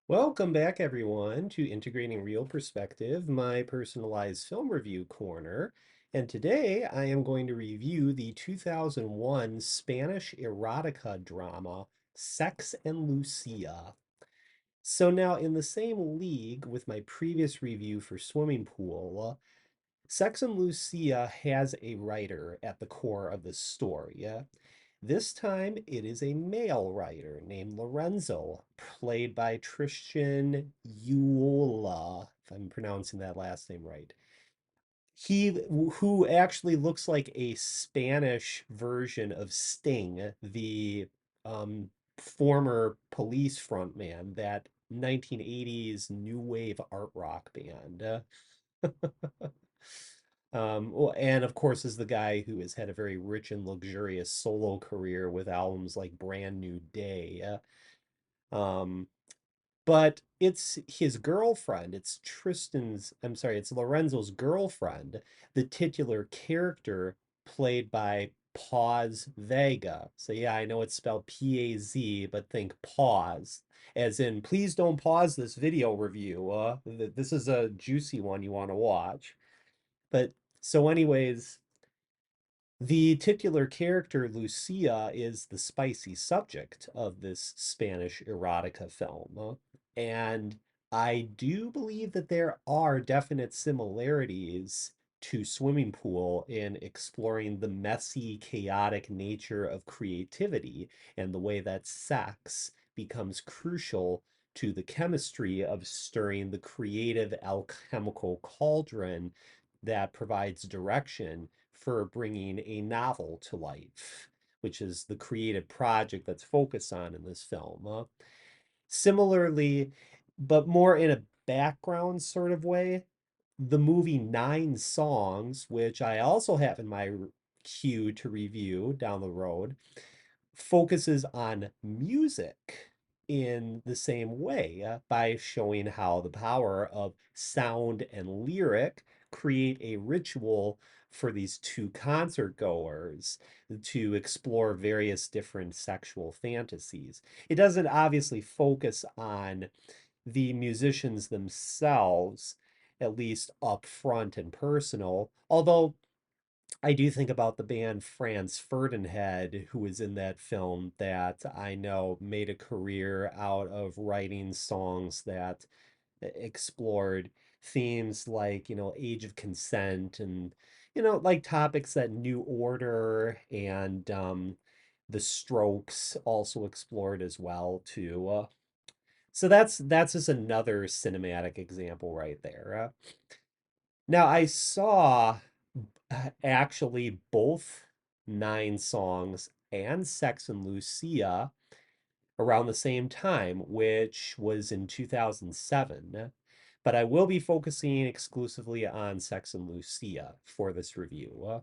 Welcome back, everyone, to Integrating Real Perspective, my personalized film review corner. And today I am going to review the 2001 Spanish erotica drama, Sex and Lucia. So now, in the same league with my previous review for Swimming Pool, Sex and Lucia has a writer at the core of this story. This time it is a male writer named Lorenzo, played by Tristan Yuola, if I'm pronouncing that last name right. He who actually looks like a Spanish version of Sting, the former Police frontman, that 1980s new wave art rock band. Well, and of course is the guy who has had a very rich and luxurious solo career with albums like Brand New Day. Um, but it's his girlfriend, it's Lorenzo's girlfriend, the titular character played by Paz Vega. So yeah, I know it's spelled P-A-Z, but think pause, as in please don't pause this video review. This is a juicy one you want to watch. But so anyways, the titular character, Lucia, is the spicy subject of this Spanish erotica film. And I do believe that there are definite similarities to Swimming Pool in exploring the messy, chaotic nature of creativity and the way that sex becomes crucial to the chemistry of stirring the creative alchemical cauldron that provides direction for bringing a novel to life, which is the creative project that's focused on in this film. Similarly, but more in a background sort of way, the movie Nine Songs, which I also have in my queue to review down the road, focuses on music in the same way by showing how the power of sound and lyric create a ritual for these two concert goers to explore various different sexual fantasies. It doesn't obviously focus on the musicians themselves, at least up front and personal, although I do think about the band Franz Ferdinand, who was in that film, that I know made a career out of writing songs that explored themes like, age of consent and, like topics that New Order and the Strokes also explored as well too. So that's just another cinematic example right there. Now I saw actually both Nine Songs and Sex and Lucia around the same time, which was in 2007. But I will be focusing exclusively on Sex and Lucia for this review.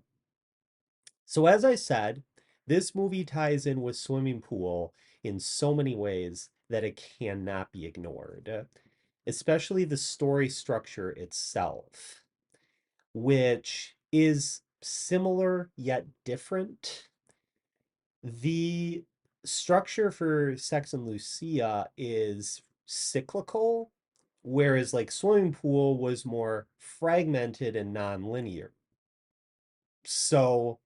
So, as I said, this movie ties in with Swimming Pool in so many ways that it cannot be ignored, especially the story structure itself, which is similar yet different. The structure for Sex and Lucia is cyclical, whereas like Swimming Pool was more fragmented and non-linear. So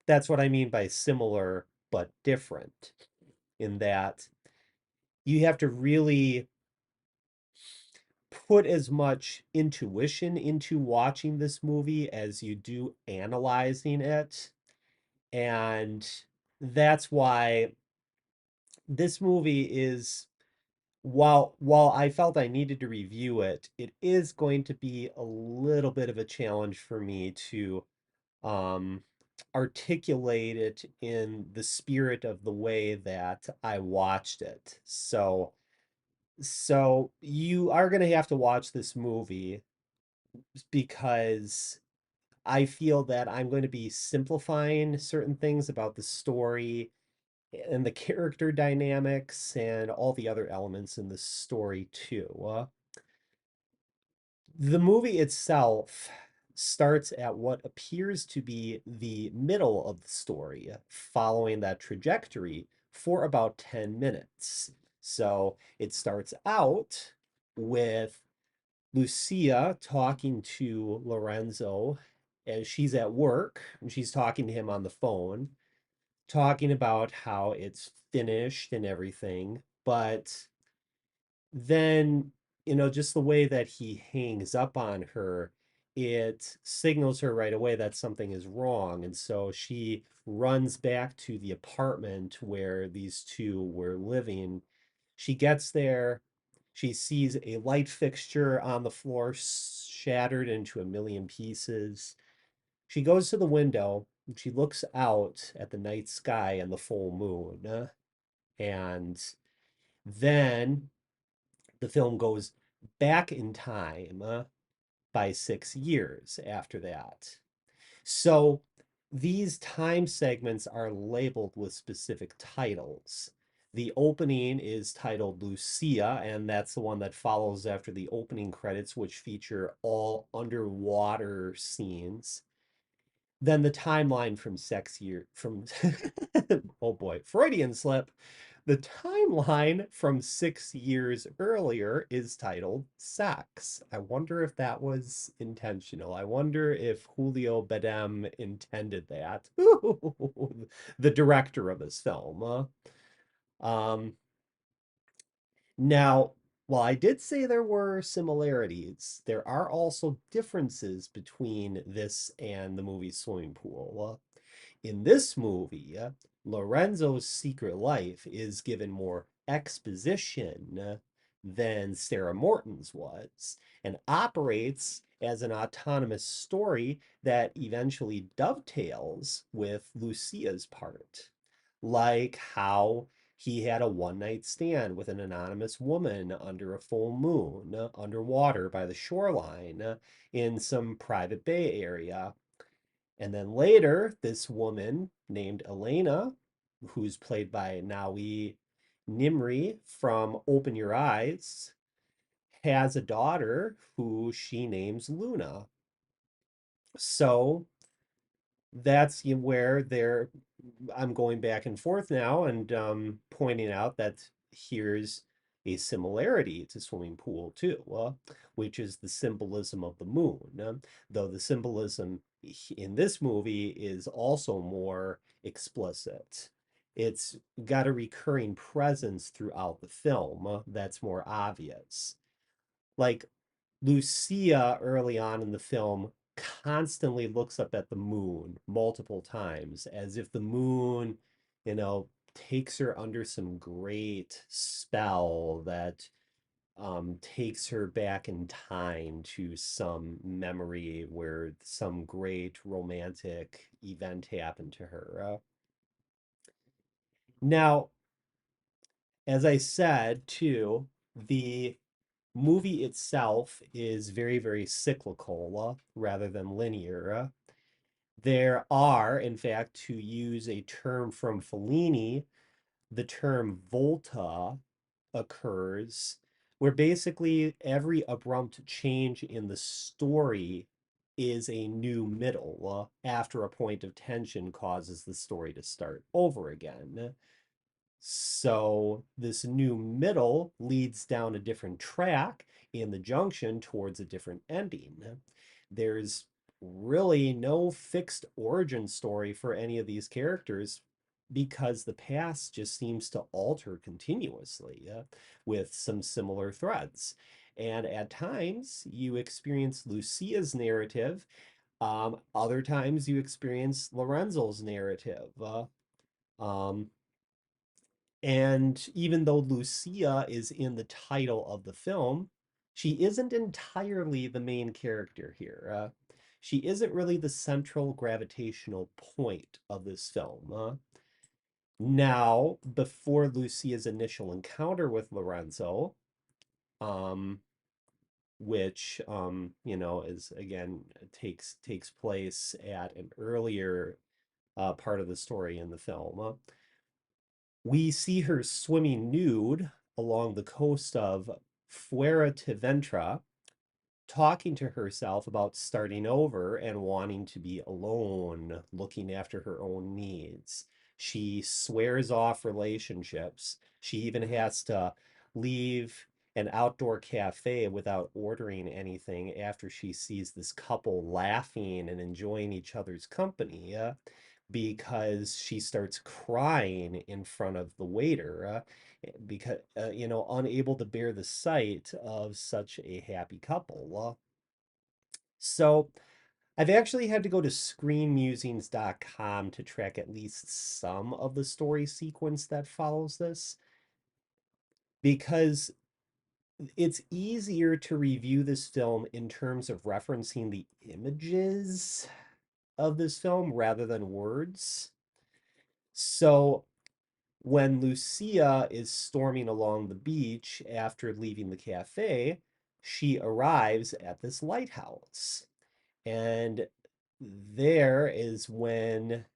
that's what I mean by similar but different, in that you have to really put as much intuition into watching this movie as you do analyzing it. And that's why this movie is, while I felt I needed to review it, it is going to be a little bit of a challenge for me to um articulate it in the spirit of the way that I watched it. So you are going to have to watch this movie because I feel that I'm going to be simplifying certain things about the story and the character dynamics and all the other elements in the story too. The movie itself starts at what appears to be the middle of the story, following that trajectory for about 10 minutes. So it starts out with Lucia talking to Lorenzo as she's at work, and she's talking to him on the phone, talking about how it's finished and everything. But then, just the way that he hangs up on her, it signals her right away that something is wrong. And so she runs back to the apartment where these two were living. She gets there, she sees a light fixture on the floor shattered into a million pieces. She goes to the window and she looks out at the night sky and the full moon. And then the film goes back in time by 6 years after that. So these time segments are labeled with specific titles. The opening is titled Lucia, and that's the one that follows after the opening credits, which feature all underwater scenes. Then the timeline from sex year from oh boy, Freudian slip. The timeline from 6 years earlier is titled Sex. I wonder if that was intentional. I wonder if Julio Medem intended that. The director of this film. Um, Now, while I did say there were similarities, there are also differences between this and the movie Swimming Pool. In this movie, Lorenzo's secret life is given more exposition than Sarah Morton's was, and operates as an autonomous story that eventually dovetails with Lucia's part, like how he had a one night stand with an anonymous woman under a full moon, underwater by the shoreline, in some private bay area. And then later, this woman named Elena, who's played by Nawi Nimri from Open Your Eyes, has a daughter who she names Luna. So that's where they're I'm going back and forth now and pointing out that here's a similarity to Swimming Pool too, which is the symbolism of the moon. Though the symbolism in this movie is also more explicit. It's got a recurring presence throughout the film that's more obvious. Like Lucia early on in the film constantly looks up at the moon multiple times as if the moon, takes her under some great spell that takes her back in time to some memory where some great romantic event happened to her. Now, as I said, too, the movie itself is very, very cyclical rather than linear. There are, in fact, to use a term from Fellini, the term volta occurs, where basically every abrupt change in the story is a new middle after a point of tension causes the story to start over again. So this new middle leads down a different track in the junction towards a different ending. There's really no fixed origin story for any of these characters because the past just seems to alter continuously with some similar threads. And at times you experience Lucia's narrative, other times you experience Lorenzo's narrative. Um, and even though Lucia is in the title of the film, she isn't entirely the main character here. She isn't really the central gravitational point of this film. Now, before Lucia's initial encounter with Lorenzo, um, which is again takes place at an earlier part of the story in the film, we see her swimming nude along the coast of Fuerteventura, talking to herself about starting over and wanting to be alone, looking after her own needs. She swears off relationships. She even has to leave an outdoor cafe without ordering anything after she sees this couple laughing and enjoying each other's company, because she starts crying in front of the waiter, because unable to bear the sight of such a happy couple. So I've actually had to go to screenmusings.com to track at least some of the story sequence that follows this, because it's easier to review this film in terms of referencing the images of this film rather than words. So when Lucia is storming along the beach after leaving the cafe, she arrives at this lighthouse. And there is when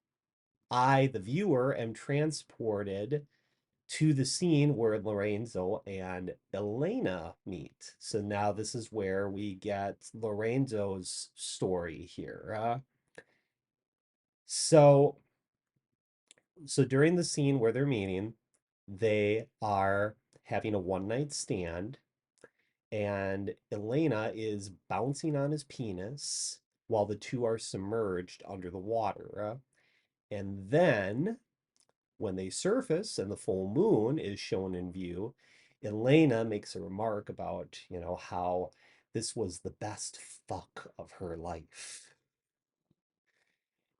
I, the viewer, am transported to the scene where Lorenzo and Elena meet. So now this is where we get Lorenzo's story here. So so during the scene where they're meeting, they are having a one night stand, and Elena is bouncing on his penis while the two are submerged under the water. And then when they surface and the full moon is shown in view, Elena makes a remark about, how this was the best fuck of her life.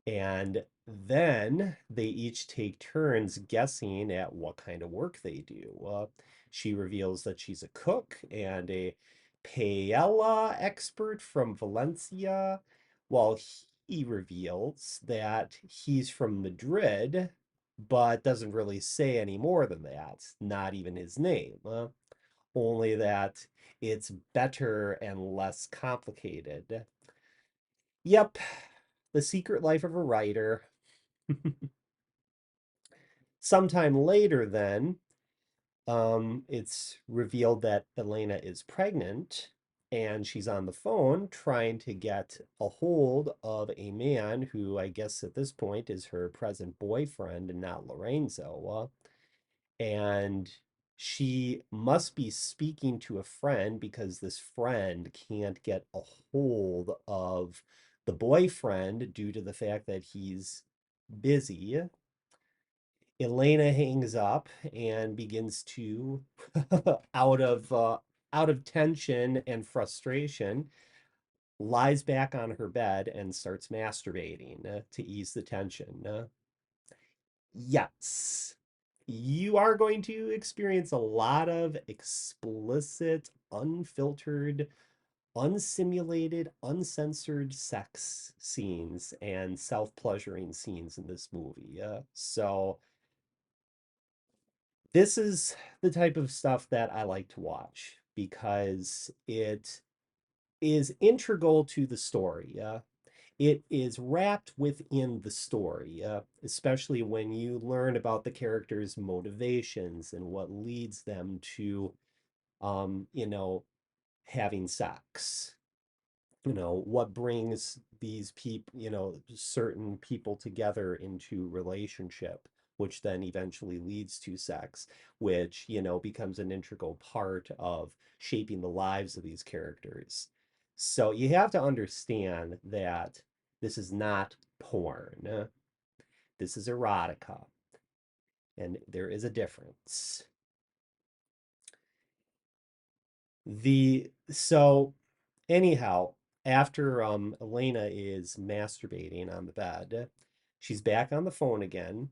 And then they each take turns guessing at what kind of work they do. She reveals that she's a cook and a paella expert from Valencia, while he reveals that he's from Madrid, but doesn't really say any more than that, not even his name. Only that it's better and less complicated. Yep, the secret life of a writer. Sometime later, then, it's revealed that Elena is pregnant, and she's on the phone trying to get a hold of a man who I guess at this point is her present boyfriend and not Lorenzo. And she must be speaking to a friend because this friend can't get a hold of the boyfriend due to the fact that he's busy. Elena hangs up and begins to, out of out of tension and frustration, lies back on her bed and starts masturbating to ease the tension. Yes, you are going to experience a lot of explicit, unfiltered, unsimulated, uncensored sex scenes and self-pleasuring scenes in this movie. So this is the type of stuff that I like to watch because it is integral to the story. It is wrapped within the story, especially when you learn about the characters' motivations and what leads them to, um, you know, having sex. What brings these people, certain people together into relationship, which then eventually leads to sex, which, becomes an integral part of shaping the lives of these characters. So you have to understand that this is not porn. This is erotica, and there is a difference. So anyhow, after Elena is masturbating on the bed, she's back on the phone again,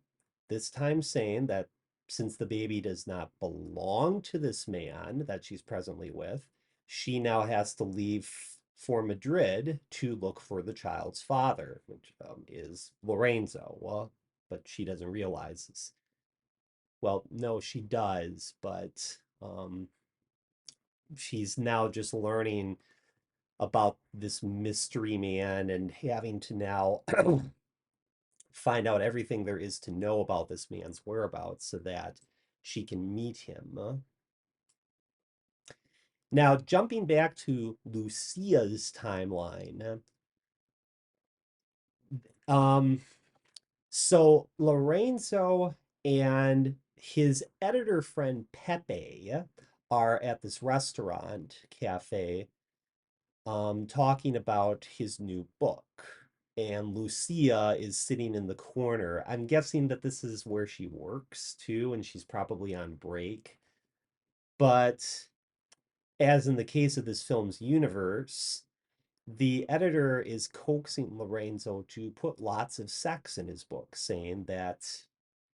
this time saying that since the baby does not belong to this man that she's presently with, she now has to leave for Madrid to look for the child's father, which is Lorenzo. But she doesn't realize this. Well, no, she does, but she's now just learning about this mystery man and having to now find out everything there is to know about this man's whereabouts so that she can meet him. Now, jumping back to Lucia's timeline, um, So Lorenzo and his editor friend Pepe are at this restaurant cafe talking about his new book. And Lucia is sitting in the corner. I'm guessing that this is where she works too, and she's probably on break. But as in the case of this film's universe, the editor is coaxing Lorenzo to put lots of sex in his book, saying that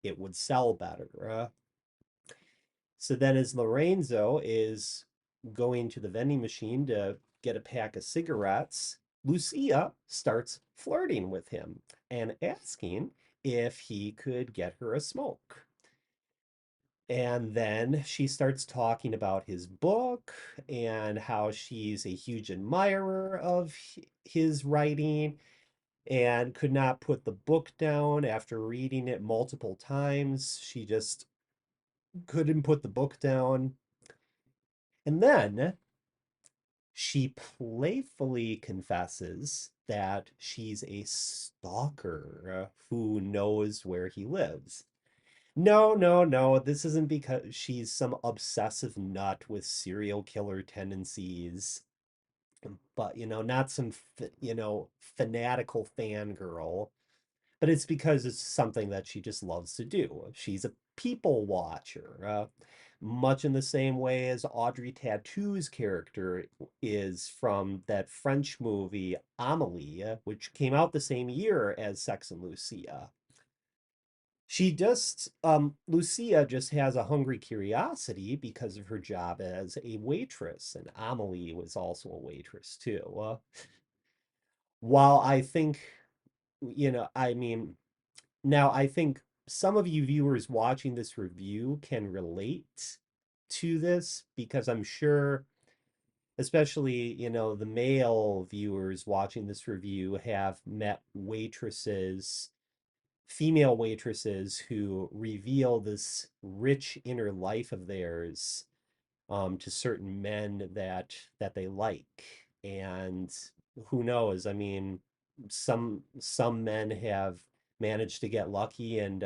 it would sell better. So then, as Lorenzo is going to the vending machine to get a pack of cigarettes, Lucia starts flirting with him and asking if he could get her a smoke. And then she starts talking about his book and how she's a huge admirer of his writing and could not put the book down after reading it multiple times. She just couldn't put the book down. And then she playfully confesses that she's a stalker who knows where he lives. No, no, no. This isn't because she's some obsessive nut with serial killer tendencies, but not some, fanatical fangirl. But it's because it's something that she just loves to do. She's a people watcher, much in the same way as Audrey Tauto's character is from that French movie Amelie, which came out the same year as Sex and Lucia. Lucia just has a hungry curiosity because of her job as a waitress, and Amelie was also a waitress too. While I think, I mean, now I think some of you viewers watching this review can relate to this because I'm sure, especially, the male viewers watching this review have met female waitresses who reveal this rich inner life of theirs to certain men that they like. And who knows? I mean, some men have managed to get lucky and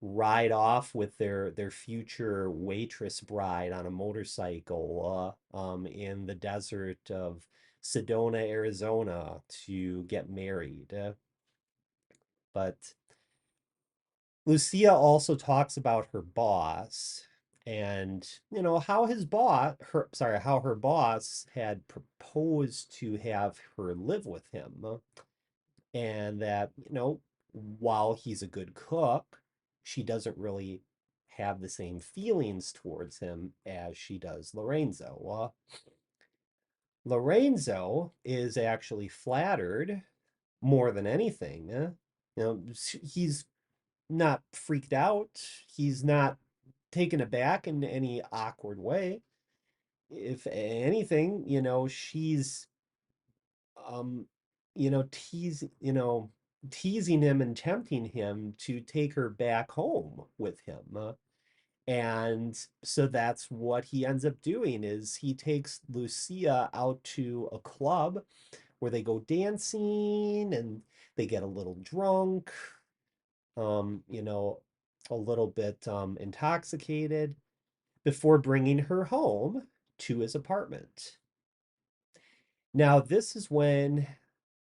ride off with their future waitress bride on a motorcycle in the desert of Sedona, Arizona to get married. But Lucia also talks about her boss and how her boss had proposed to have her live with him and that, while he's a good cook, she doesn't really have the same feelings towards him as she does Lorenzo. Lorenzo is actually flattered more than anything. He's not freaked out. He's not taken aback in any awkward way. If anything, she's um, you know, tease, you know, teasing him and tempting him to take her back home with him. And so that's what he ends up doing is he takes Lucia out to a club where they go dancing and they get a little drunk, um, you know, a little bit intoxicated before bringing her home to his apartment. Now, this is when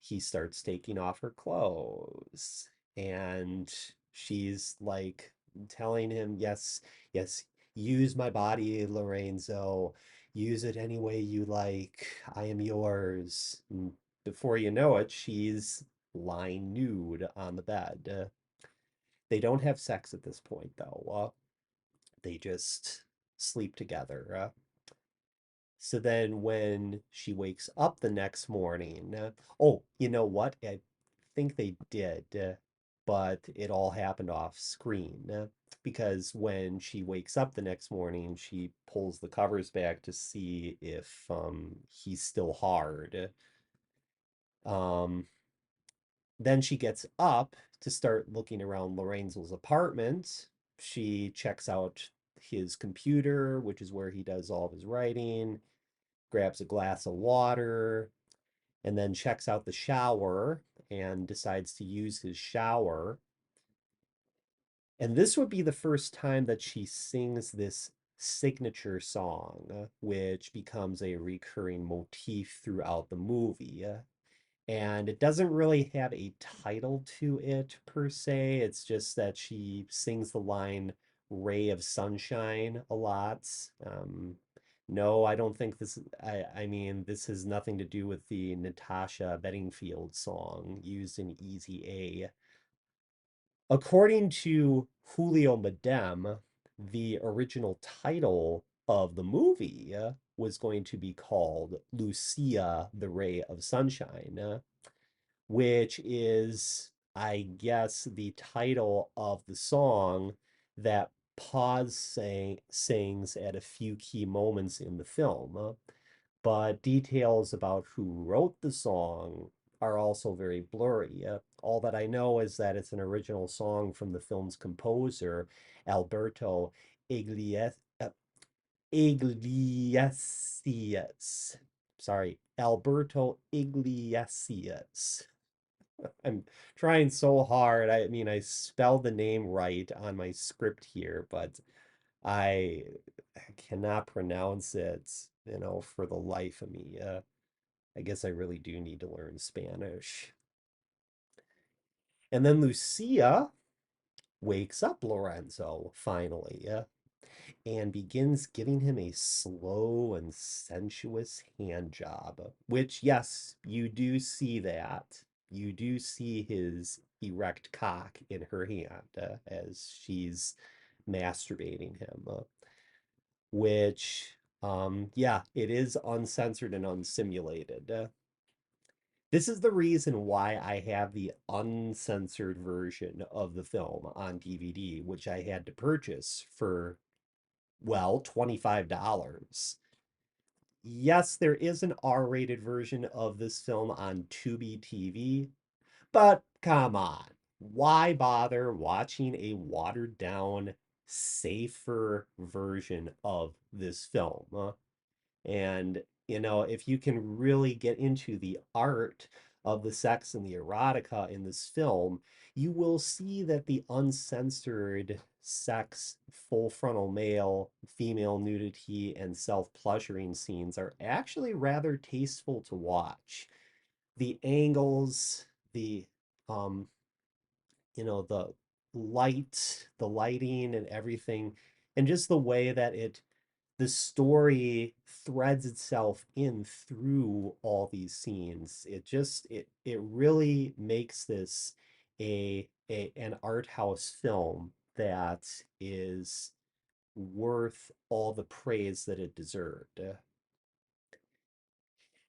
he starts taking off her clothes, and she's like telling him, yes, yes, use my body, Lorenzo. Use it any way you like. I am yours. And before you know it, she's lying nude on the bed. They don't have sex at this point, though. They just sleep together. So then when she wakes up the next morning, oh, you know what? I think they did, but it all happened off screen because when she wakes up the next morning, she pulls the covers back to see if he's still hard. Um, then she gets up to start looking around Lorenzo's apartment. She checks out his computer, which is where he does all of his writing, grabs a glass of water, and then checks out the shower and decides to use his shower And this would be the first time that she sings this signature song, which becomes a recurring motif throughout the movie. And it doesn't really have a title to it per se. It's just that she sings the line "Ray of Sunshine" a lot. No, I don't think this. I mean, this has nothing to do with the Natasha Bedingfield song used in Easy A. According to Julio Medem, the original title of the movie was going to be called Lucia, the Ray of Sunshine, which is, I guess, the title of the song that sings at a few key moments in the film. But details about who wrote the song are also very blurry. All that I know is that it's an original song from the film's composer, Alberto Iglesias. Iglesias. Sorry, Alberto Iglesias. I'm trying so hard. I mean, I spelled the name right on my script here, but I cannot pronounce it, for the life of me. I guess I really do need to learn Spanish. And then Lucia wakes up Lorenzo finally, and begins giving him a slow and sensuous hand job, which, yes, you do see that. You do see his erect cock in her hand as she's masturbating him, which, yeah, it is uncensored and unsimulated. This is the reason why I have the uncensored version of the film on DVD, which I had to purchase for, well, $25. Yes, there is an R-rated version of this film on Tubi TV, but come on. Why bother watching a watered down, safer version of this film? And, if you can really get into the art of the sex and the erotica in this film, you will see that the uncensored sex, full frontal male, female nudity, and self-pleasuring scenes are actually rather tasteful to watch. The angles, um, the the lighting and everything, and just the way that the story threads itself in through all these scenes. It really makes this an art house film that is worth all the praise that it deserved.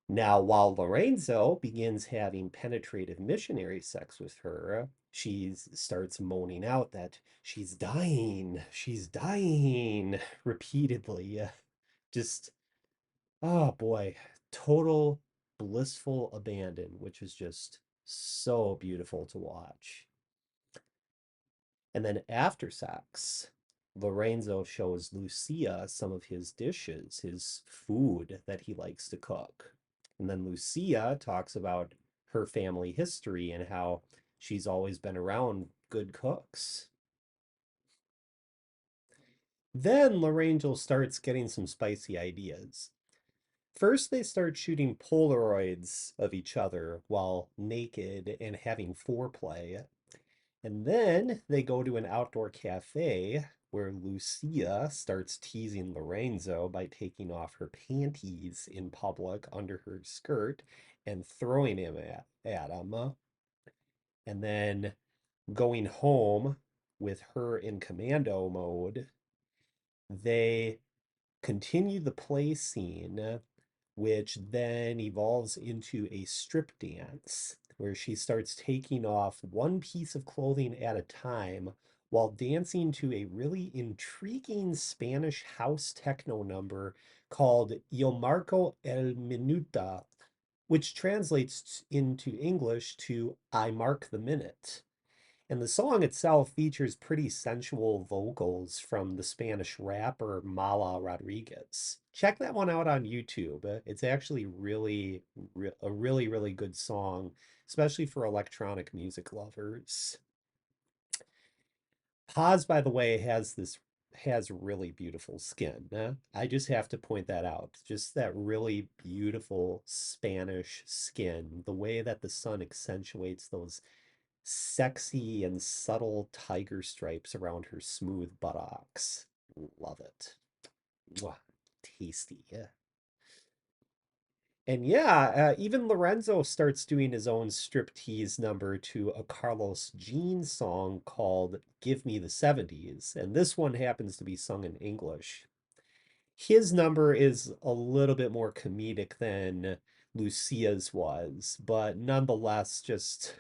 Now, while Lorenzo begins having penetrative missionary sex with her, she starts moaning out that she's dying repeatedly. Just, oh boy, total blissful abandon, which is just so beautiful to watch. And then after sex, Lorenzo shows Lucia some of his dishes, his food that he likes to cook. And then Lucia talks about her family history and how she's always been around good cooks. Then Lorenzo starts getting some spicy ideas. First, they start shooting Polaroids of each other while naked and having foreplay. And then they go to an outdoor cafe where Lucia starts teasing Lorenzo by taking off her panties in public under her skirt and throwing him at him. And then going home with her in commando mode, they continue the play scene, which then evolves into a strip dance where she starts taking off one piece of clothing at a time while dancing to a really intriguing Spanish house techno number called Yo Marco el Minuta, which translates into English to I Mark the Minute. And the song itself features pretty sensual vocals from the Spanish rapper Mala Rodriguez. Check that one out on YouTube. It's actually a really, really good song, especially for electronic music lovers. Paz, by the way, has really beautiful skin. I just have to point that out. Just that really beautiful Spanish skin, the way that the sun accentuates those sexy and subtle tiger stripes around her smooth buttocks. Love it. Mwah. Tasty. Yeah. And yeah, even Lorenzo starts doing his own striptease number to a Carlos Jean song called Give Me the 70s. And this one happens to be sung in English. His number is a little bit more comedic than Lucia's was, but nonetheless, just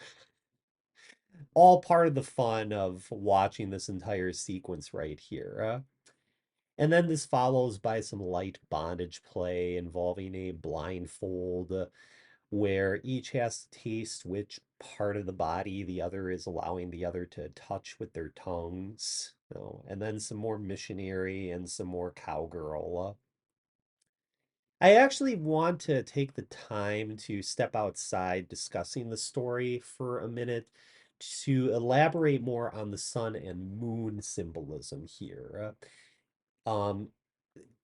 all part of the fun of watching this entire sequence right here. And then this follows by some light bondage play involving a blindfold where each has to taste which part of the body the other is allowing the other to touch with their tongues. And then some more missionary and some more cowgirl. I actually want to take the time to step outside discussing the story for a minute to elaborate more on the sun and moon symbolism here. Um,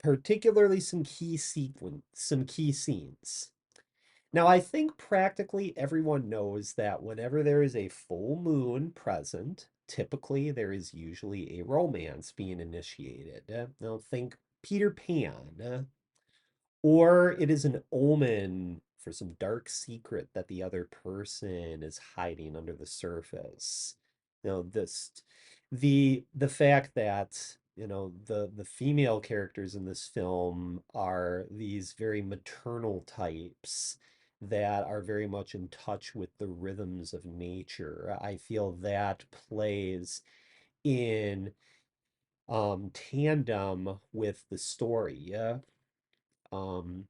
Particularly some key scenes. Now, I think practically everyone knows that whenever there is a full moon present, typically there is usually a romance being initiated. Now, think Peter Pan, or it is an omen for some dark secret that the other person is hiding under the surface. This the fact that the female characters in this film are these very maternal types that are very much in touch with the rhythms of nature. I feel that plays in tandem with the story. Yeah,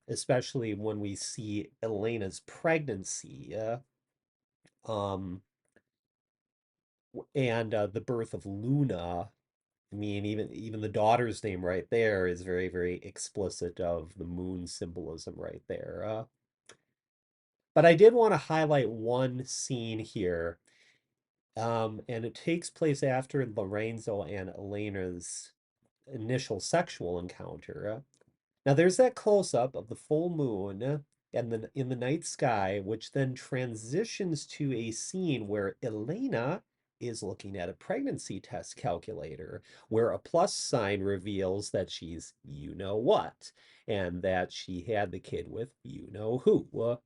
especially when we see Elena's pregnancy, um, and the birth of Luna. I mean, even the daughter's name right there is very, very explicit of the moon symbolism right there. But I did want to highlight one scene here, and it takes place after Lorenzo and Elena's initial sexual encounter. Now there's that close up of the full moon and then in the night sky, which then transitions to a scene where Elena is looking at a pregnancy test calculator, where a plus sign reveals that she's you know what, and that she had the kid with you know who.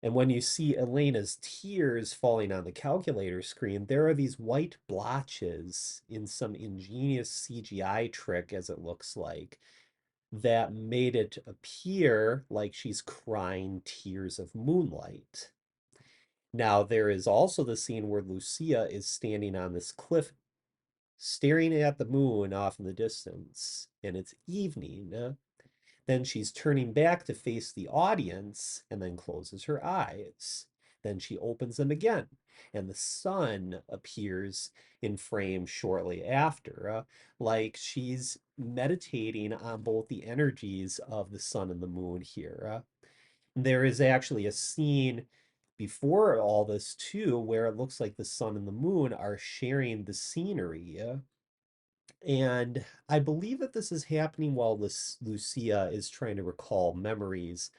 And when you see Elena's tears falling on the calculator screen, there are these white blotches in some ingenious CGI trick, as it looks like, that made it appear like she's crying tears of moonlight. Now, there is also the scene where Lucia is standing on this cliff, staring at the moon off in the distance, and it's evening. Then she's turning back to face the audience and then closes her eyes. Then she opens them again, and the sun appears in frame shortly after, like she's meditating on both the energies of the sun and the moon here. There is actually a scene before all this, too, where it looks like the sun and the moon are sharing the scenery. And I believe that this is happening while this Lucia is trying to recall memories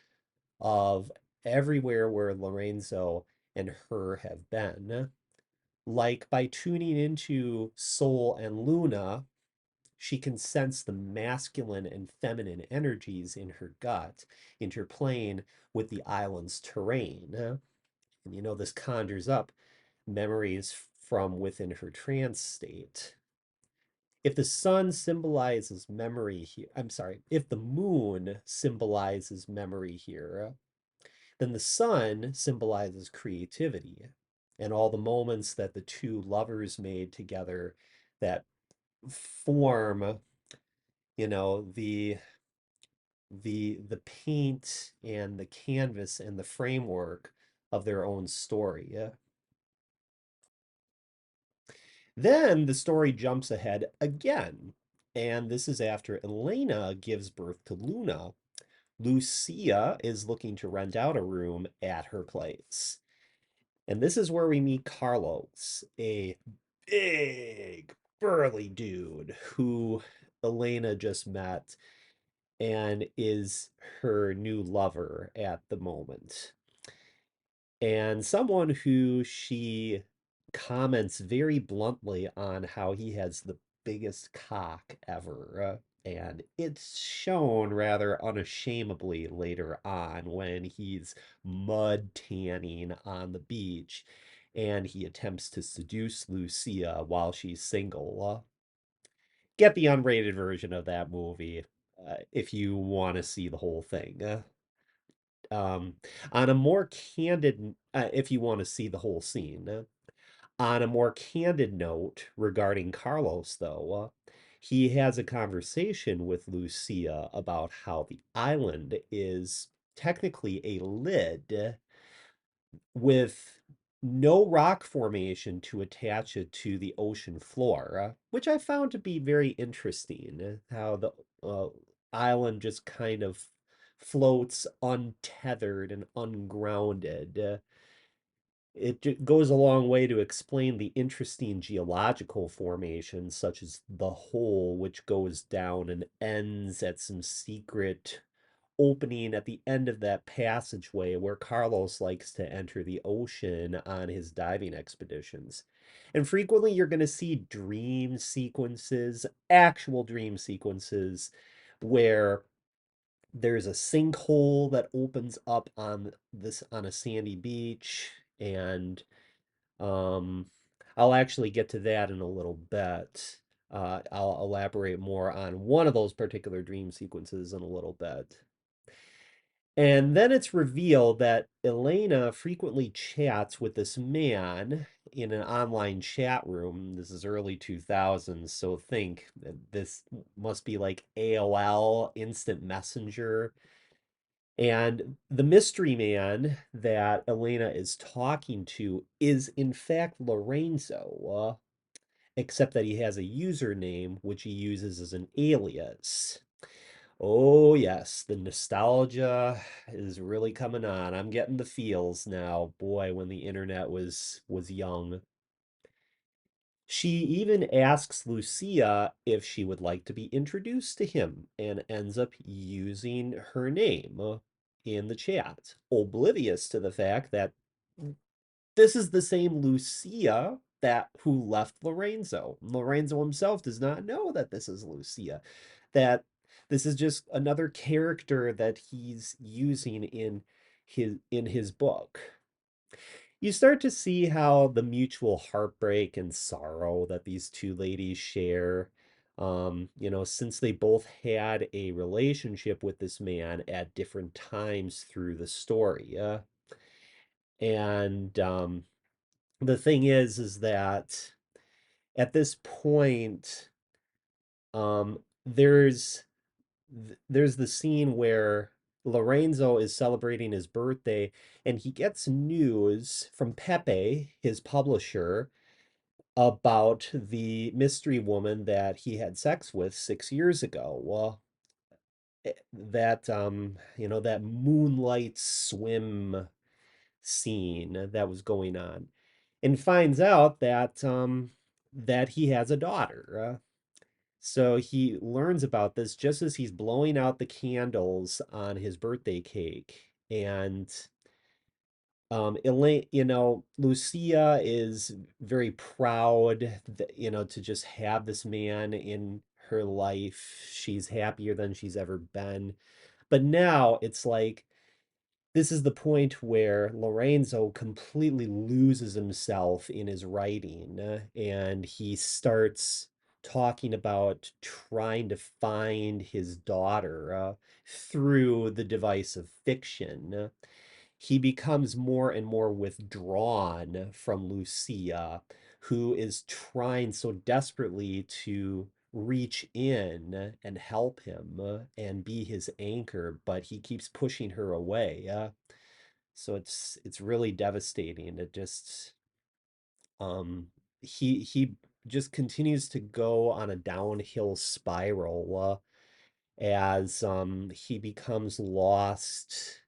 of everywhere where Lorenzo and her have been. Like by tuning into Sol and Luna, she can sense the masculine and feminine energies in her gut interplaying with the island's terrain. And this conjures up memories from within her trance state. If the sun symbolizes memory here, I'm sorry, if the moon symbolizes memory here, then the sun symbolizes creativity and all the moments that the two lovers made together that form, the paint and the canvas and the framework of their own story. Yeah. Then the story jumps ahead again, and this is after Elena gives birth to Luna. Lucia is looking to rent out a room at her place. And this is where we meet Carlos, a big burly dude who Elena just met and is her new lover at the moment. And someone who she comments very bluntly on how he has the biggest cock ever. And it's shown rather unashamedly later on when he's mud tanning on the beach and he attempts to seduce Lucia while she's single. Get the unrated version of that movie if you want to see the whole thing. Um, on a more candid, if you want to see the whole scene, on a more candid note regarding Carlos, though, he has a conversation with Lucia about how the island is technically a lid with no rock formation to attach it to the ocean floor, which I found to be very interesting. How the island just kind of floats untethered and ungrounded. It goes a long way to explain the interesting geological formations, such as the hole, which goes down and ends at some secret opening at the end of that passageway where Carlos likes to enter the ocean on his diving expeditions. And frequently you're going to see dream sequences, actual dream sequences, where there's a sinkhole that opens up on a sandy beach, and um I'll actually get to that in a little bit. I'll elaborate more on one of those particular dream sequences in a little bit. And then it's revealed that Elena frequently chats with this man in an online chat room. This is early 2000s, so think that this must be like AOL Instant Messenger. And the mystery man that Elena is talking to is, in fact, Lorenzo, except that he has a username which he uses as an alias. Oh, yes, the nostalgia is really coming on. I'm getting the feels now, boy, when the internet was young. She even asks Lucia if she would like to be introduced to him and ends up using her name in the chat, oblivious to the fact that this is the same Lucia that who left Lorenzo. Lorenzo himself does not know that this is Lucia, that this is just another character that he's using in his book. You start to see how the mutual heartbreak and sorrow that these two ladies share. Since they both had a relationship with this man at different times through the story. And the thing is that at this point, um, there's there's the scene where Lorenzo is celebrating his birthday and he gets news from Pepe, his publisher, about the mystery woman that he had sex with 6 years ago. Well, that moonlight swim scene that was going on, and finds out that he has a daughter. So he learns about this just as he's blowing out the candles on his birthday cake. And Elaine, Lucia is very proud that, to just have this man in her life. She's happier than she's ever been. But now it's like this is the point where Lorenzo completely loses himself in his writing, and he starts talking about trying to find his daughter through the device of fiction. He becomes more and more withdrawn from Lucia, who is trying so desperately to reach in and help him and be his anchor, but he keeps pushing her away. So it's really devastating. It just he just continues to go on a downhill spiral as he becomes lost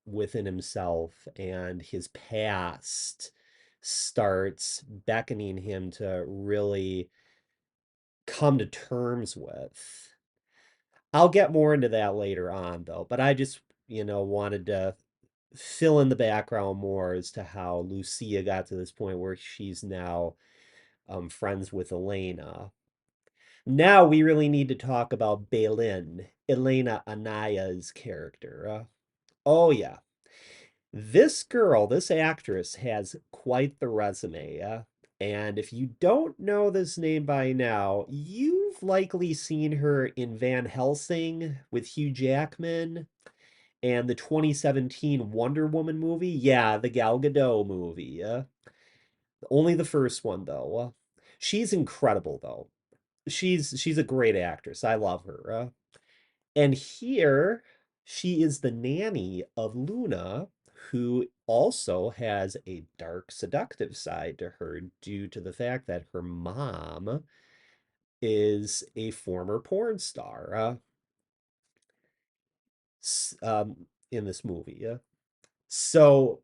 within himself, and his past starts beckoning him to really come to terms with. I'll get more into that later on, though, but I just, wanted to fill in the background more as to how Lucia got to this point where she's now friends with Elena. Now we really need to talk about Belin, Elena Anaya's character. Oh, yeah. This girl, this actress, has quite the resume. And if you don't know this name by now, you've likely seen her in Van Helsing with Hugh Jackman and the 2017 Wonder Woman movie. Yeah, the Gal Gadot movie. Only the first one, though. She's incredible, though. She's a great actress. I love her. And here she is the nanny of Luna, who also has a dark, seductive side to her due to the fact that her mom is a former porn star in this movie. So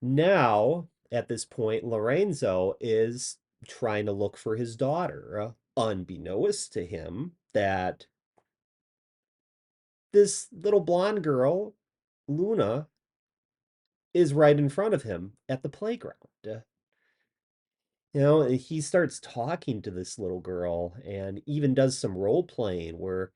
now, at this point, Lorenzo is trying to look for his daughter, unbeknownst to him that this little blonde girl, Luna, is right in front of him at the playground. He starts talking to this little girl and even does some role playing where,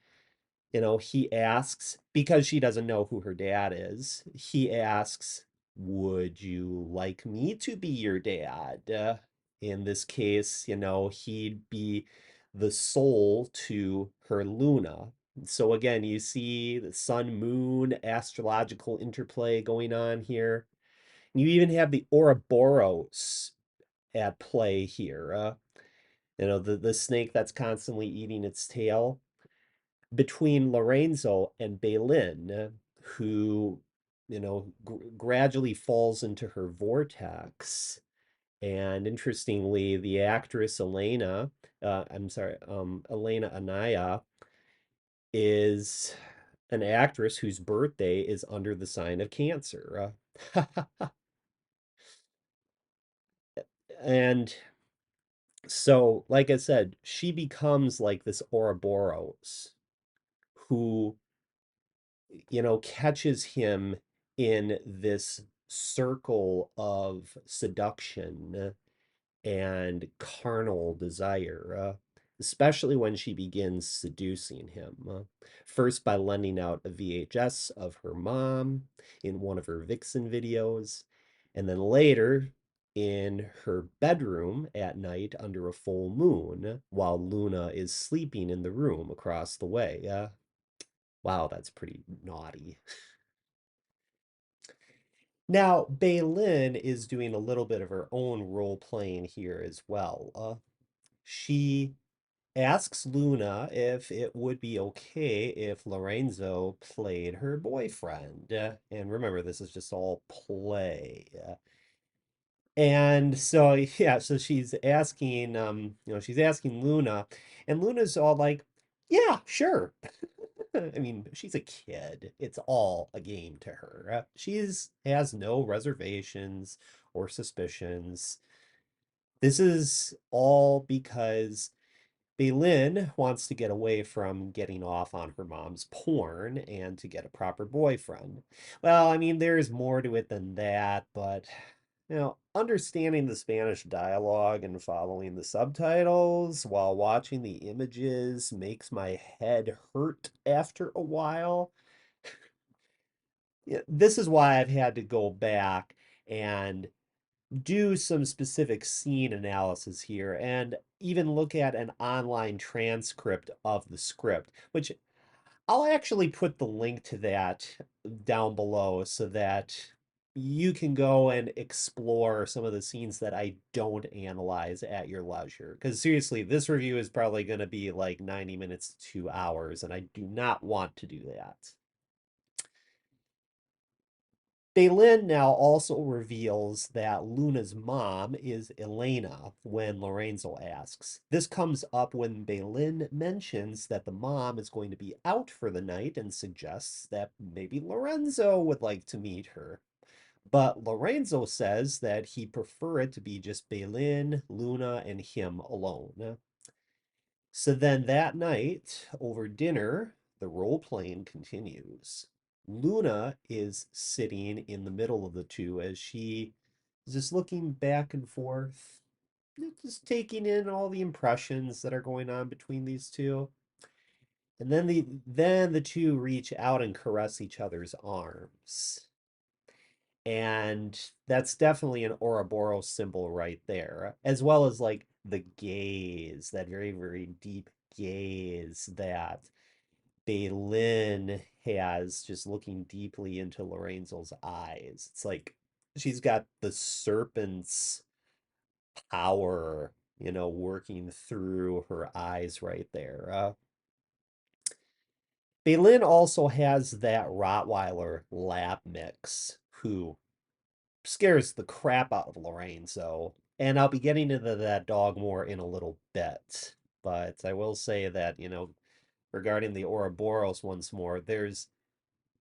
he asks, because she doesn't know who her dad is, he asks, would you like me to be your dad? In this case, he'd be the soul to her Luna. So again, you see the sun moon astrological interplay going on here. You even have the Ouroboros at play here. The snake that's constantly eating its tail between Lorenzo and Belin, who, gradually falls into her vortex. And interestingly, the actress Elena Anaya is an actress whose birthday is under the sign of Cancer. And so, like I said, she becomes like this Ouroboros who, catches him in this circle of seduction and carnal desire, especially when she begins seducing him. First, by lending out a VHS of her mom in one of her Vixen videos, and then later in her bedroom at night under a full moon while Luna is sleeping in the room across the way. Wow, that's pretty naughty. Now, Baylin is doing a little bit of her own role playing here as well. She asks Luna if it would be okay if Lorenzo played her boyfriend. And remember, this is just all play. And so, yeah, so she's asking Luna, and Luna's all like, yeah, sure. I mean, she's a kid. It's all a game to her. She's has no reservations or suspicions. This is all because Baylin wants to get away from getting off on her mom's porn and to get a proper boyfriend. Well, I mean, there's more to it than that, but understanding the Spanish dialogue and following the subtitles while watching the images makes my head hurt after a while. Yeah, this is why I've had to go back and do some specific scene analysis here and even look at an online transcript of the script, which I'll actually put the link to that down below so that you can go and explore some of the scenes that I don't analyze at your leisure. Because seriously, this review is probably going to be like 90 minutes to 2 hours, and I do not want to do that. Baylin now also reveals that Luna's mom is Elena when Lorenzo asks. This comes up when Baylin mentions that the mom is going to be out for the night and suggests that maybe Lorenzo would like to meet her. But Lorenzo says that he prefer it to be just Belin, Luna, and him alone. So then that night, over dinner, the role playing continues. Luna is sitting in the middle of the two as she is just looking back and forth, just taking in all the impressions that are going on between these two. And then the two reach out and caress each other's arms. And that's definitely an Ouroboros symbol right there, as well as like the gaze, that very, very deep gaze that Baylin has, just looking deeply into Lorenzo's eyes. It's like she's got the serpent's power, working through her eyes right there. Baylin also has that Rottweiler lab mix who scares the crap out of Lorenzo. And I'll be getting into that dog more in a little bit. But I will say that, regarding the Ouroboros once more, there's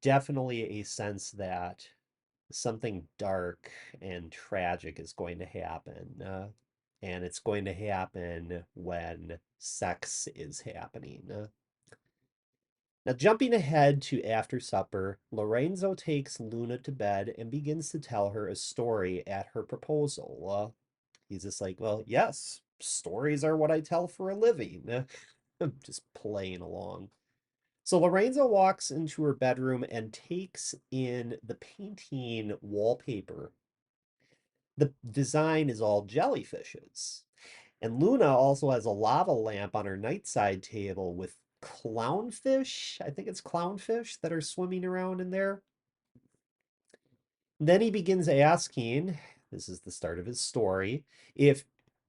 definitely a sense that something dark and tragic is going to happen. And it's going to happen when sex is happening. Now, jumping ahead to after supper, Lorenzo takes Luna to bed and begins to tell her a story at her proposal. He's just like, well, yes, stories are what I tell for a living. Just playing along. So Lorenzo walks into her bedroom and takes in the painting wallpaper. The design is all jellyfishes. And Luna also has a lava lamp on her nightside table with clownfish. I think it's clownfish that are swimming around in there. Then he begins asking, this is the start of his story, if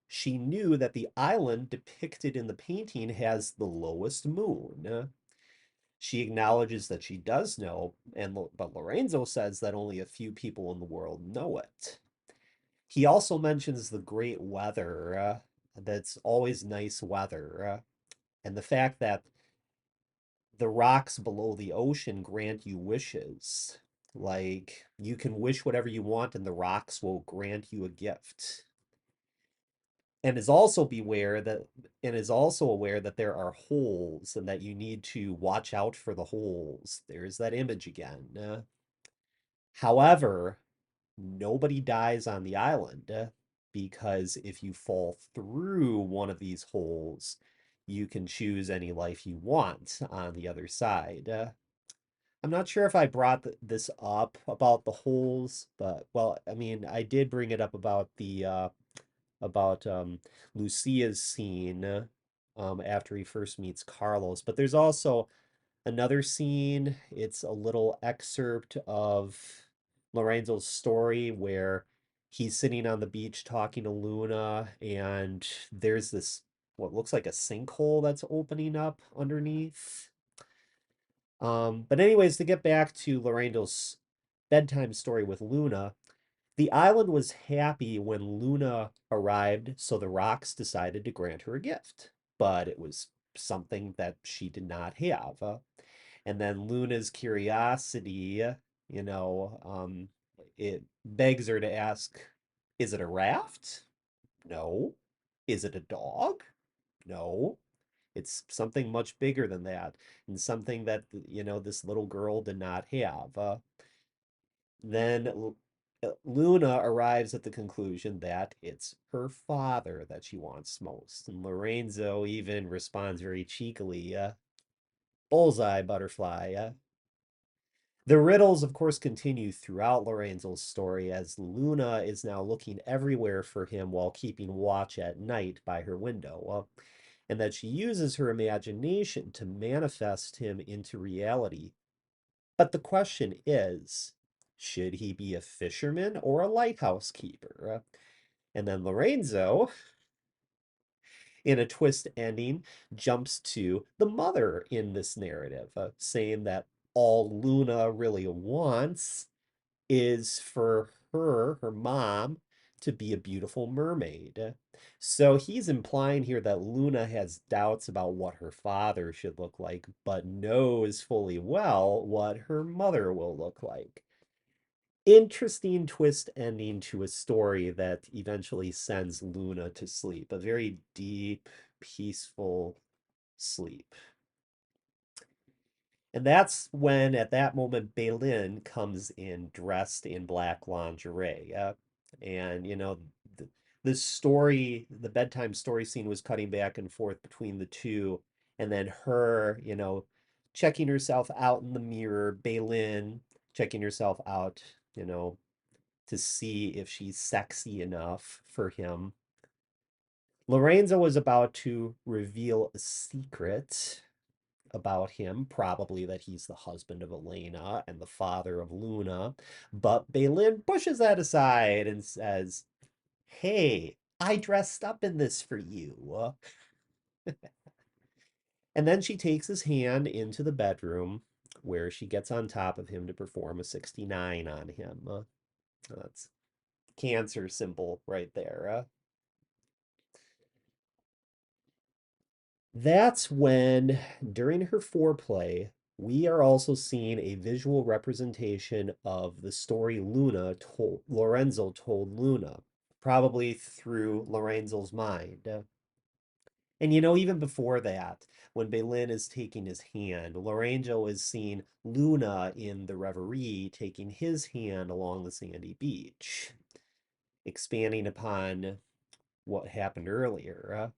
she knew that the island depicted in the painting has the lowest moon. She acknowledges that she does know, but Lorenzo says that only a few people in the world know it. He also mentions the great weather, that's always nice weather, and the fact that the rocks below the ocean grant you wishes. Like, you can wish whatever you want, and the rocks will grant you a gift. And is also beware that and is also aware that there are holes and that you need to watch out for the holes. There's that image again. However, nobody dies on the island, because if you fall through one of these holes, you can choose any life you want on the other side. I'm not sure if I brought this up about the holes, but well, I mean, I did bring it up about the about Lucia's scene after he first meets Carlos, but there's also another scene. It's a little excerpt of Lorenzo's story where he's sitting on the beach talking to Luna, and there's this what looks like a sinkhole that's opening up underneath. But anyways, to get back to Lorenzo's bedtime story with Luna, the island was happy when Luna arrived, so the rocks decided to grant her a gift. But it was something that she did not have. And then Luna's curiosity, you know, um, it begs her to ask, is it a raft? No. Is it a dog? No. It's something much bigger than that, and something that, this little girl did not have. Then Luna arrives at the conclusion that it's her father that she wants most. And Lorenzo even responds very cheekily, bullseye, butterfly. The riddles, of course, continue throughout Lorenzo's story as Luna is now looking everywhere for him while keeping watch at night by her window, and that she uses her imagination to manifest him into reality. But the question is, should he be a fisherman or a lighthouse keeper? And then Lorenzo, in a twist ending, jumps to the mother in this narrative, saying that all Luna really wants is for her mom, to be a beautiful mermaid. So he's implying here that Luna has doubts about what her father should look like, but knows fully well what her mother will look like. interesting twist ending to a story that eventually sends Luna to sleep, a very deep, peaceful sleep. And that's when, at that moment, Bailin comes in dressed in black lingerie. And, the, the story, the bedtime story scene was cutting back and forth between the two. And then her, checking herself out in the mirror, Bailin checking herself out, you know, to see if she's sexy enough for him. Lorenzo was about to reveal a secret about him, probably that he's the husband of Elena and the father of Luna. But Balin pushes that aside and says, "Hey, I dressed up in this for you." And then she takes his hand into the bedroom where she gets on top of him to perform a 69 on him. That's cancer symbol right there. That's when, during her foreplay, we are also seeing a visual representation of the story Lorenzo told Luna, probably through Lorenzo's mind. And even before that, when Belin is taking his hand, Lorenzo is seeing Luna in the reverie taking his hand along the sandy beach, expanding upon what happened earlier.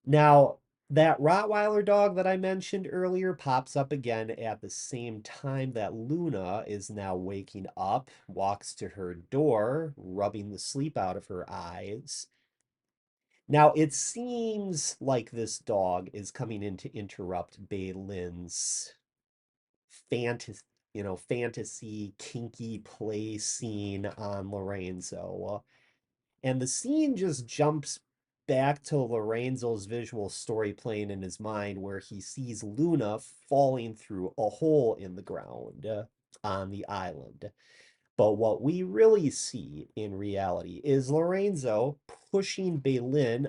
Now, that Rottweiler dog that I mentioned earlier pops up again at the same time that Luna is now waking up, walks to her door, rubbing the sleep out of her eyes. Now, it seems like this dog is coming in to interrupt Baylin's fantasy, fantasy kinky play scene on Lorenzo. And the scene just jumps back to Lorenzo's visual story playing in his mind where he sees Luna falling through a hole in the ground on the island. But what we really see in reality is Lorenzo pushing Balin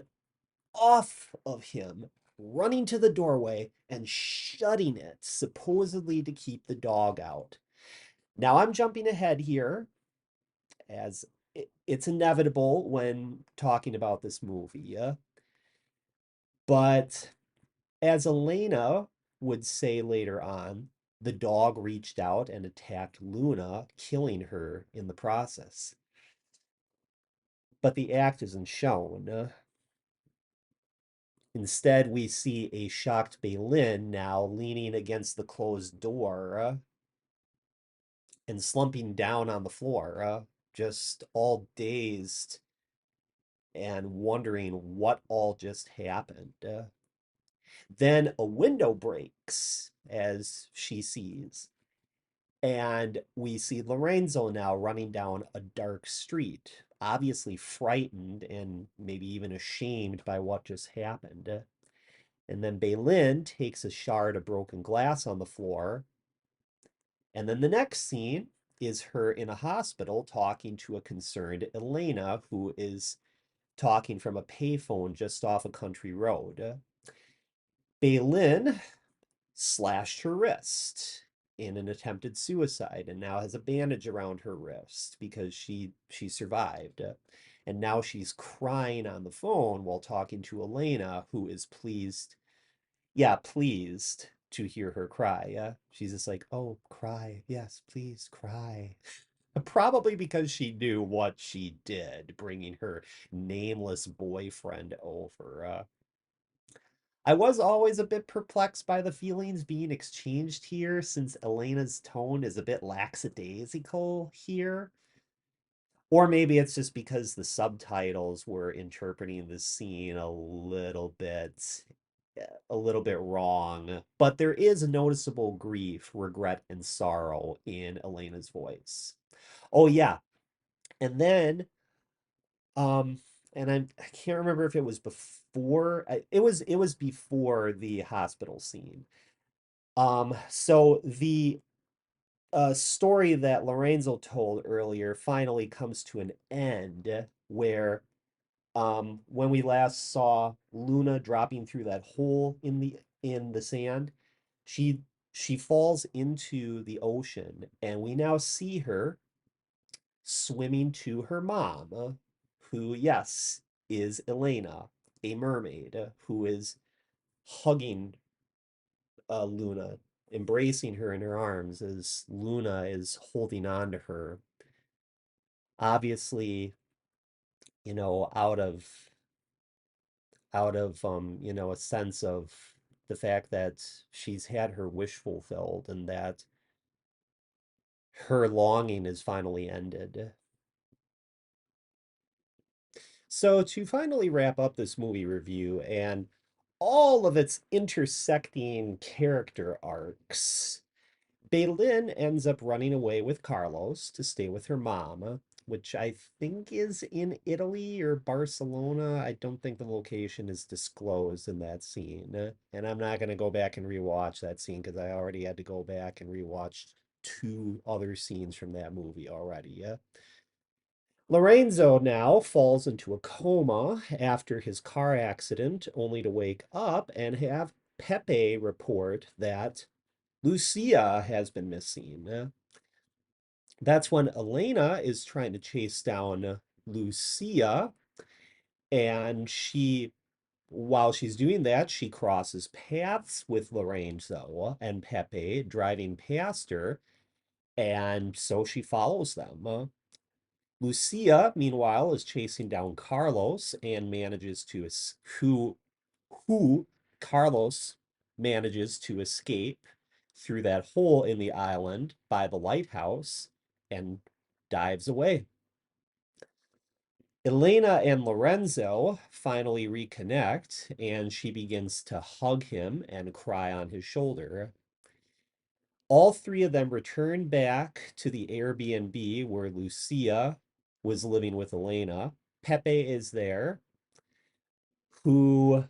off of him, running to the doorway and shutting it, supposedly to keep the dog out. Now I'm jumping ahead here as it's inevitable when talking about this movie. But as Elena would say later on, the dog reached out and attacked Luna, killing her in the process. But the act isn't shown. Instead, we see a shocked Balin now leaning against the closed door and slumping down on the floor, just all dazed and wondering what all just happened. Then a window breaks as she sees, and we see Lorenzo now running down a dark street, obviously frightened and maybe even ashamed by what just happened. And then Baylin takes a shard of broken glass on the floor. And then the next scene is her in a hospital talking to a concerned Elena, who is talking from a payphone just off a country road. Baylin slashed her wrist in an attempted suicide and now has a bandage around her wrist because she survived. And now she's crying on the phone while talking to Elena, who is pleased, yeah, pleased to hear her cry. She's just like, "Oh, cry. Yes, please cry." Probably because she knew what she did, bringing her nameless boyfriend over. I was always a bit perplexed by the feelings being exchanged here, since Elena's tone is a bit lackadaisical here. Or maybe it's just because the subtitles were interpreting this scene a little bit wrong. But there is noticeable grief, regret, and sorrow in Elena's voice. Oh yeah. And then um I can't remember if it was before it was before the hospital scene. So the story that Lorenzo told earlier finally comes to an end where when we last saw Luna dropping through that hole in the sand, she She falls into the ocean, and we now see her swimming to her mom, who, yes, is Elena, a mermaid, who is hugging Luna, embracing her in her arms as Luna is holding on to her. Obviously, you know, out of a sense of the fact that she's had her wish fulfilled and that her longing is finally ended. So to finally wrap up this movie review and all of its intersecting character arcs, Baylin ends up running away with Carlos to stay with her mom, which I think is in Italy or Barcelona. I don't think the location is disclosed in that scene. And I'm not going to go back and rewatch that scene because I already had to go back and rewatch two other scenes from that movie already. Lorenzo now falls into a coma after his car accident, only to wake up and have Pepe report that Lucia has been missing. That's when Elena is trying to chase down Lucia, and while she's doing that, she crosses paths with Lorenzo and Pepe driving past her, and so she follows them. Lucia, meanwhile, is chasing down Carlos and manages to who Carlos manages to escape through that hole in the island by the lighthouse and dives away. Elena and Lorenzo finally reconnect, and she begins to hug him and cry on his shoulder. All three of them return back to the Airbnb where Lucia was living with Elena. Pepe is there, who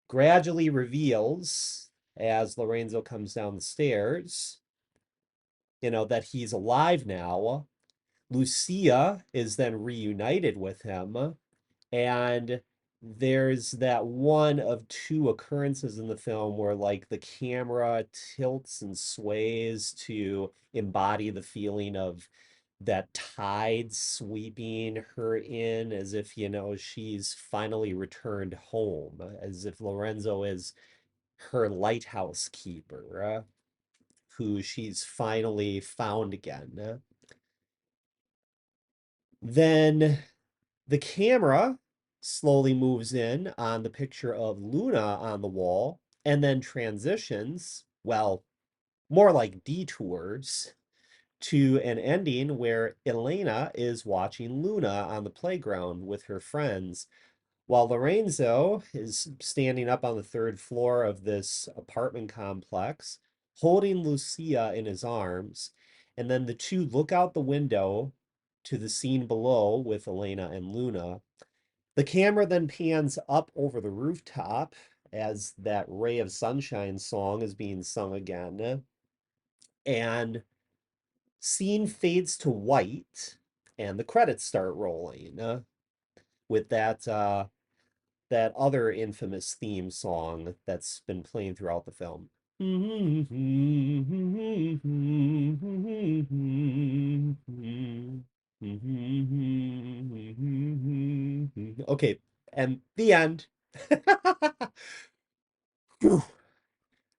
gradually reveals as Lorenzo comes down the stairs, that he's alive now. Lucia is then reunited with him, and there's that one of two occurrences in the film where like the camera tilts and sways to embody the feeling of that tide sweeping her in as if she's finally returned home, as if Lorenzo is her lighthouse keeper, who she's finally found again. Then the camera slowly moves in on the picture of Luna on the wall and then transitions, well, more like detours, to an ending where Elena is watching Luna on the playground with her friends, while Lorenzo is standing up on the third floor of this apartment complex, holding Lucia in his arms. And then the two look out the window to the scene below with Elena and Luna. The camera then pans up over the rooftop as that Ray of Sunshine song is being sung again. And scene fades to white and the credits start rolling with that other infamous theme song that's been playing throughout the film. Okay, and the end.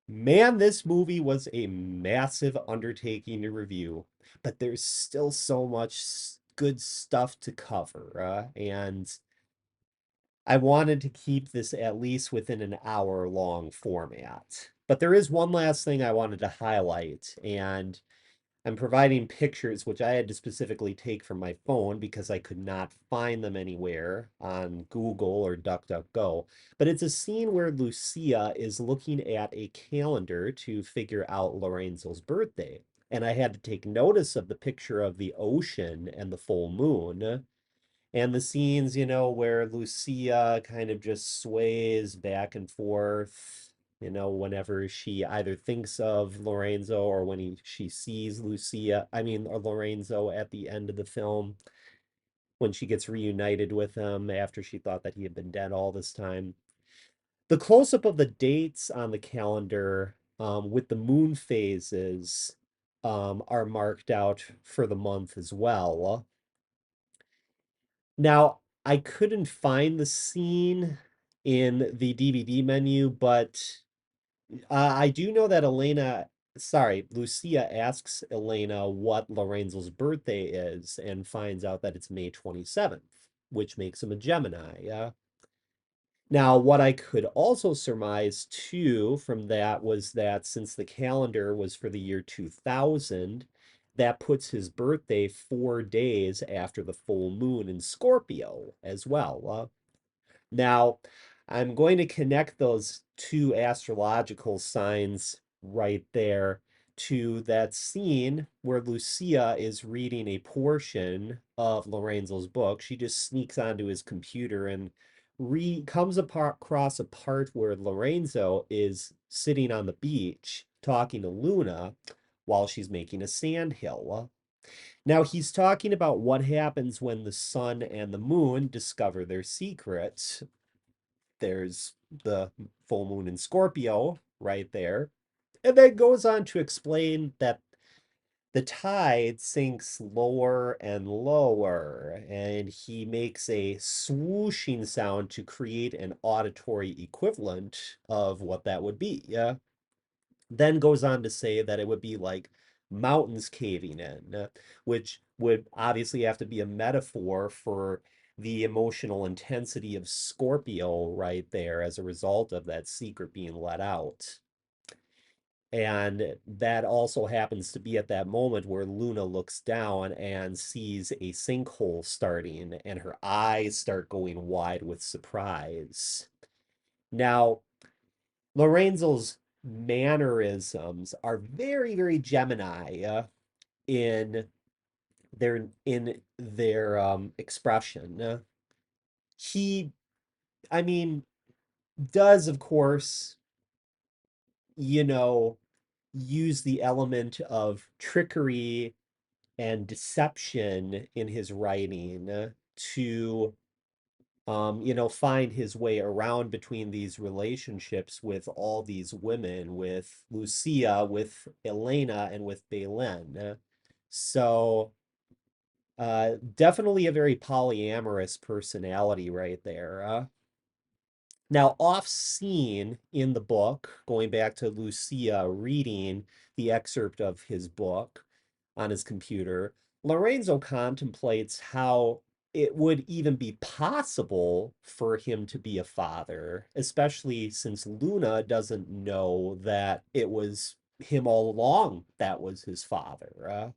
Man, this movie was a massive undertaking to review, but there's still so much good stuff to cover, and I wanted to keep this at least within an hour long format. But there is one last thing I wanted to highlight, and I'm providing pictures which I had to specifically take from my phone because I could not find them anywhere on Google or DuckDuckGo. But it's a scene where Lucia is looking at a calendar to figure out Lorenzo's birthday. And I had to take notice of the picture of the ocean and the full moon. And the scenes, where Lucia kind of just sways back and forth, whenever she either thinks of Lorenzo or when she sees or Lorenzo at the end of the film, when she gets reunited with him after she thought that he had been dead all this time. The close-up of the dates on the calendar with the moon phases are marked out for the month as well. Now, I couldn't find the scene in the DVD menu, but I do know that Lucia asks Elena what Lorenzo's birthday is and finds out that it's May 27th, which makes him a Gemini. Now, what I could also surmise too from that was that since the calendar was for the year 2000, that puts his birthday 4 days after the full moon in Scorpio as well. Now, I'm going to connect those two astrological signs right there to that scene where Lucia is reading a portion of Lorenzo's book. She just sneaks onto his computer and comes across a part where Lorenzo is sitting on the beach talking to Luna while she's making a sandhill. Now he's talking about what happens when the sun and the moon discover their secrets. There's the full moon in Scorpio right there. And then goes on to explain that the tide sinks lower and lower, and he makes a swooshing sound to create an auditory equivalent of what that would be. Yeah. Then goes on to say that it would be like mountains caving in, which would obviously have to be a metaphor for the emotional intensity of Scorpio right there as a result of that secret being let out. And that also happens to be at that moment where Luna looks down and sees a sinkhole starting, and her eyes start going wide with surprise. Now, Lorenzo's mannerisms are very, very Gemini in their expression. He, I mean, does of course, you know, use the element of trickery and deception in his writing to find his way around between these relationships with all these women, with Lucia, with Elena, and with Belen. So, definitely a very polyamorous personality right there. Now, off scene in the book, going back to Lucia reading the excerpt of his book on his computer, Lorenzo contemplates how it would even be possible for him to be a father, especially since Luna doesn't know that it was him all along that was his father.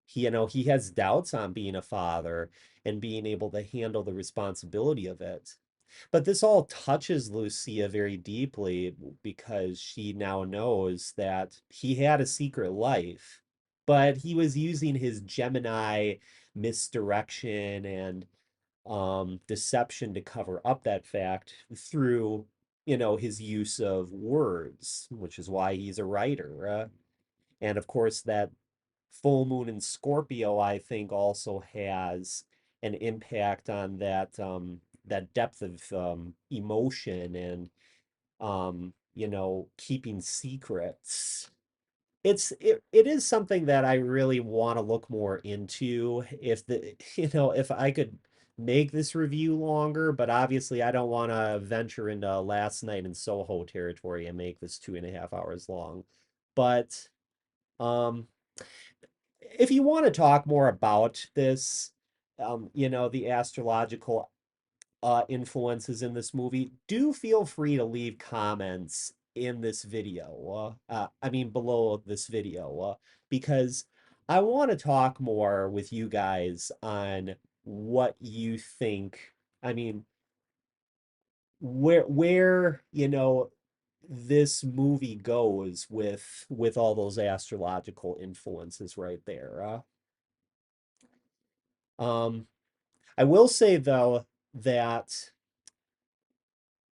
He has doubts on being a father and being able to handle the responsibility of it. But this all touches Lucia very deeply because she now knows that he had a secret life, but he was using his Gemini misdirection and deception to cover up that fact through, his use of words, which is why he's a writer. And of course, that full moon in Scorpio, I think, also has an impact on that depth of emotion and keeping secrets. It is something that I really want to look more into if I could make this review longer, but obviously I don't want to venture into Last Night in Soho territory and make this 2.5 hours long. But um if you want to talk more about this, the astrological influences in this movie, do feel free to leave comments in this video. Below this video, because I want to talk more with you guys on what you think. I mean, where this movie goes with all those astrological influences right there. Um, I will say though that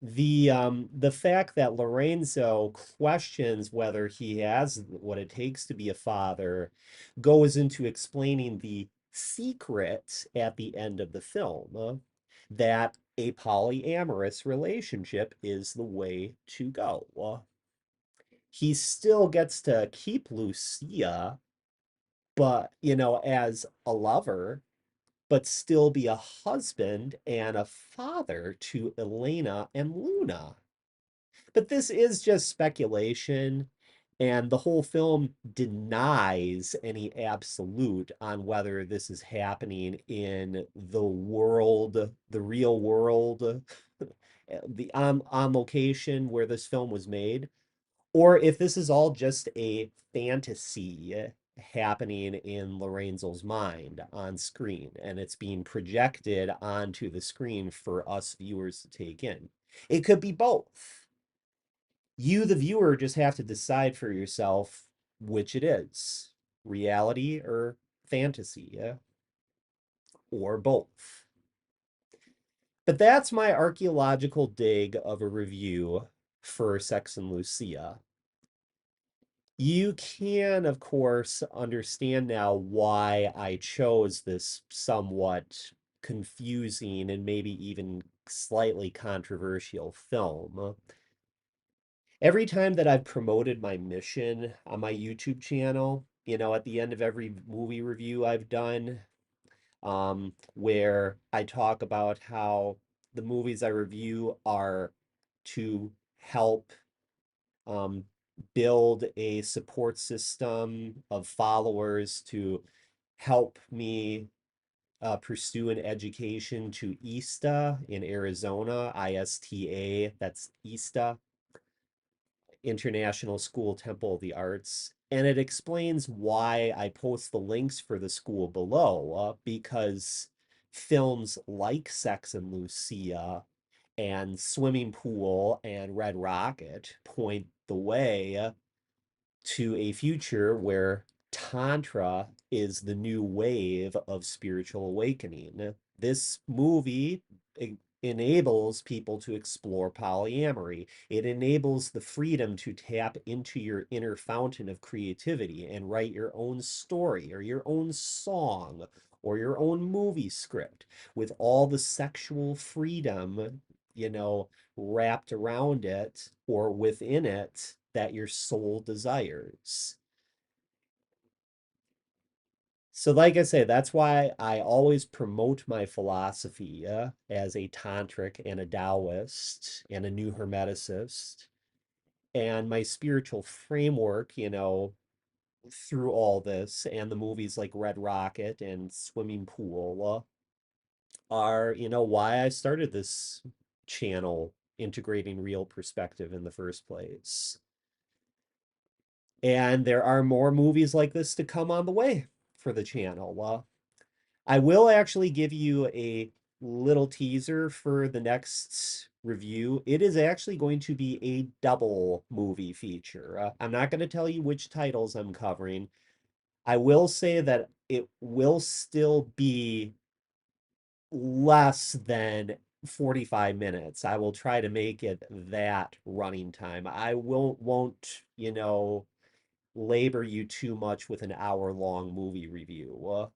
the fact that Lorenzo questions whether he has what it takes to be a father goes into explaining the secret at the end of the film, that a polyamorous relationship is the way to go. he still gets to keep Lucia, but, as a lover, but still be a husband and a father to Elena and Luna. But this is just speculation, and the whole film denies any absolute on whether this is happening in the world, the real world, the on location where this film was made, or if this is all just a fantasy happening in Lorenzo's mind on screen, and it's being projected onto the screen for us viewers to take in. It could be both. You, the viewer, just have to decide for yourself which it is, reality or fantasy, or both. But that's my archaeological dig of a review for Sex and Lucia. You can, of course, understand now why I chose this somewhat confusing and maybe even slightly controversial film. Every time that I've promoted my mission on my YouTube channel, at the end of every movie review I've done, where I talk about how the movies I review are to help um, build a support system of followers to help me pursue an education to ISTA in Arizona, ISTA, that's ISTA, International School Temple of the Arts. And it explains why I post the links for the school below, because films like Sex and Lucia and Swimming Pool and Red Rocket point the way to a future where Tantra is the new wave of spiritual awakening. This movie enables people to explore polyamory. It enables the freedom to tap into your inner fountain of creativity and write your own story or your own song or your own movie script with all the sexual freedom, wrapped around it or within it that your soul desires. So, like I say, that's why I always promote my philosophy as a tantric and a Taoist and a new hermeticist, and my spiritual framework, through all this and the movies like Red Rocket and Swimming Pool are, why I started this channel integrating real perspective in the first place. And there are more movies like this to come on the way for the channel. I will actually give you a little teaser for the next review. It is actually going to be a double movie feature. I'm not going to tell you which titles I'm covering. I will say that it will still be less than 45 minutes. I will try to make it that running time. I won't, labor you too much with an hour-long movie review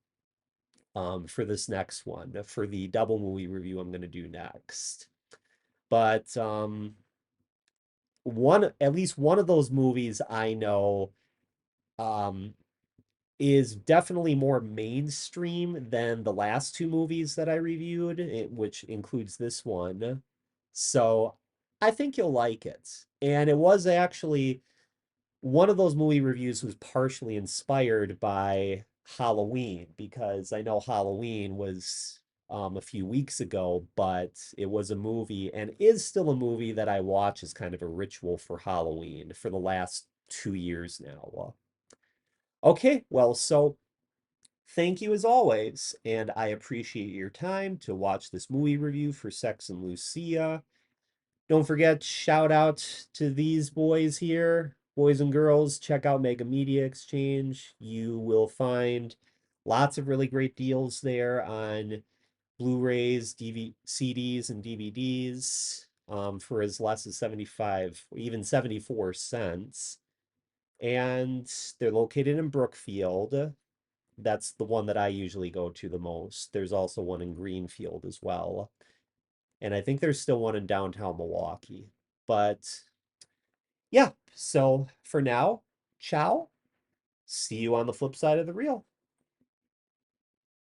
for this next one, for the double movie review I'm going to do next. But at least one of those movies I know um, is definitely more mainstream than the last two movies that I reviewed, which includes this one. So I think you'll like it. And it was actually one of those movie reviews was partially inspired by Halloween because I know Halloween was a few weeks ago, but it was a movie and is still a movie that I watch as kind of a ritual for Halloween for the last 2 years now. Okay, well, so thank you as always, and I appreciate your time to watch this movie review for Sex and Lucia. Don't forget, shout out to these boys here, boys and girls. Check out Mega Media Exchange. You will find lots of really great deals there on Blu-rays, CDs, and DVDs for as less as 75, even 74 cents. And they're located in Brookfield. That's the one that I usually go to the most. There's also one in Greenfield as well. And I think there's still one in downtown Milwaukee. But Yeah, so for now, ciao. See you on the flip side of the reel.